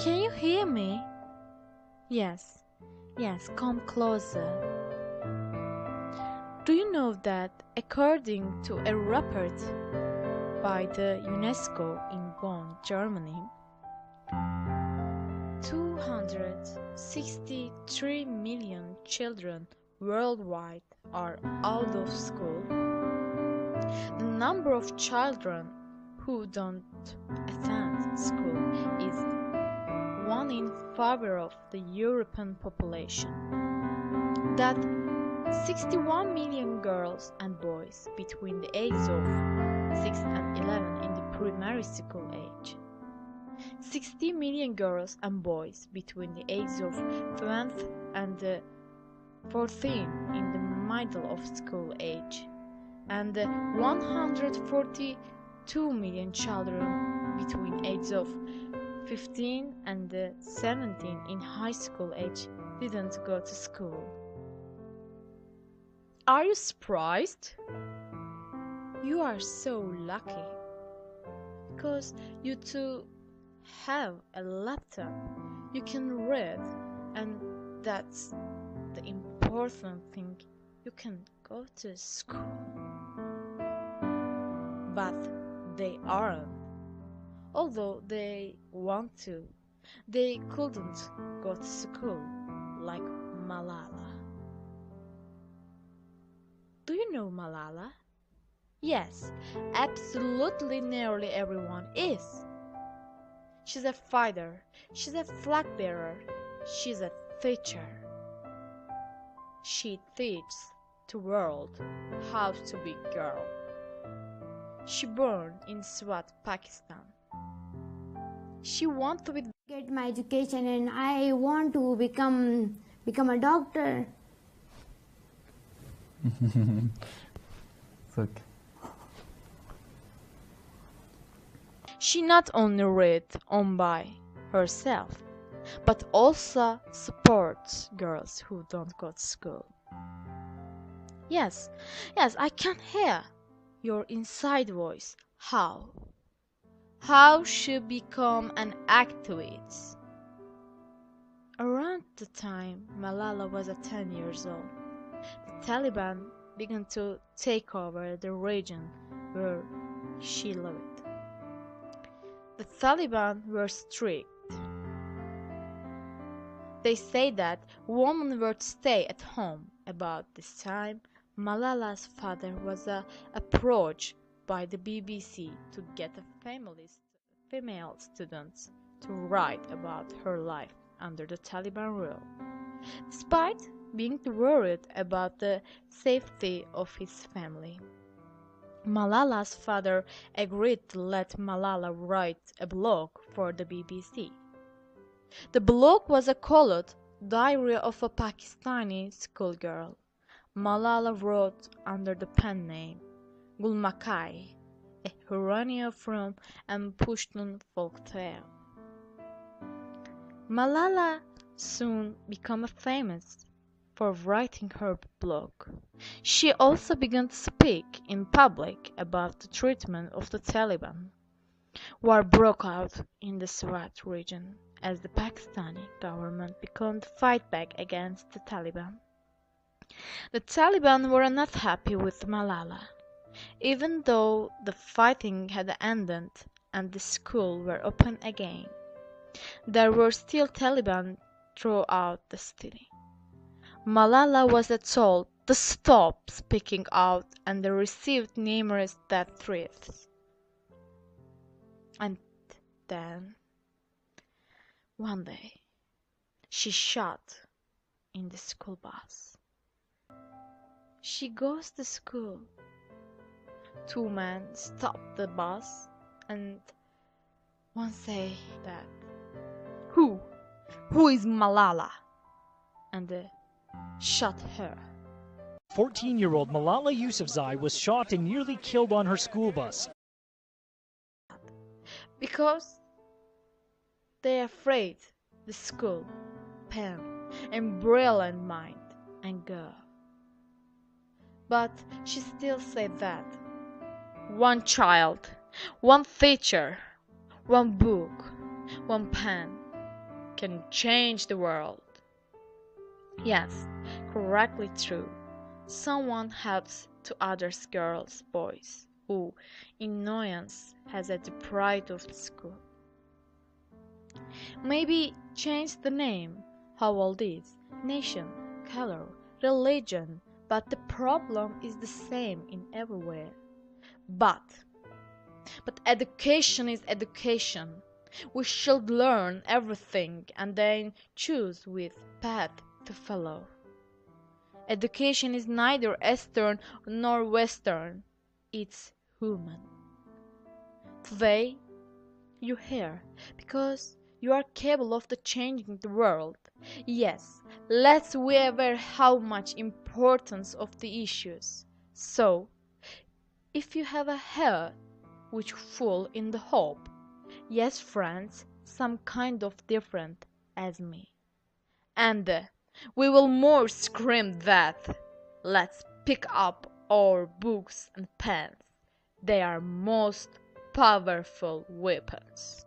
Can you hear me? Yes, yes, come closer. Do you know that according to a report by the UNESCO in Bonn, Germany, 263 million children worldwide are out of school? The number of children who don't attend school is 1 in 5 of the European population. That 61 million girls and boys between the ages of 6 and 11 in the primary school age. 60 million girls and boys between the ages of 12 and 14 in the middle of school age. And 142 million children between ages of 15 and 17 in high school age didn't go to school. Are you surprised? You are so lucky because you too have a laptop. You can read, and that's the important thing. You can go to school. But they aren't. Although they want to, they couldn't go to school like Malala. Do you know Malala? Yes, absolutely nearly everyone is. She's a fighter, she's a flag bearer, she's a teacher. She teaches the world how to be a girl. She born in Swat, Pakistan. She want to get my education and I want to become a doctor. It's okay. She not only read on by herself, but also supports girls who don't go to school. Yes, yes, I can hear your inside voice. How? How she become an activist? Around the time Malala was 10 years old, the Taliban began to take over the region where she lived. The Taliban were strict. They say that women were to stay at home. About this time, Malala's father was approached by the BBC to get a female student to write about her life under the Taliban rule. Despite being worried about the safety of his family, Malala's father agreed to let Malala write a blog for the BBC. The blog was called Diary of a Pakistani Schoolgirl. Malala wrote under the pen name Gul Makai, a Huraniya from a Pushtun folktale. Malala soon became famous for writing her blog. She also began to speak in public about the treatment of the Taliban. War broke out in the Swat region as the Pakistani government began to fight back against the Taliban. The Taliban were not happy with Malala. Even though the fighting had ended and the schools were open again, there were still Taliban throughout the city. Malala was told to stop speaking out and received numerous death threats. And then, one day, she shot in the school bus. She goes to school. 2 men stop the bus and one say that, Who is Malala? And shot her. 14-year-old Malala Yousafzai was shot and nearly killed on her school bus. Because they're afraid the school, pen, and brilliant mind and girl. But she still said that one child, one teacher, one book, one pen, can change the world. Yes, correctly true. Someone helps to others girls, boys, who, in annoyance, has a deprived of school. Maybe change the name, how old is, nation, color, religion, but the problem is the same in everywhere. But education is education. We should learn everything and then choose which path to follow. Education is neither Eastern nor Western. It's human. Today, you're here because you are capable of the changing the world. Yes, let's be aware how much importance of the issues. So, if you have a heart which full in the hope, yes, friends, some kind of different as me. And we will more scream that. Let's pick up our books and pens. They are most powerful weapons.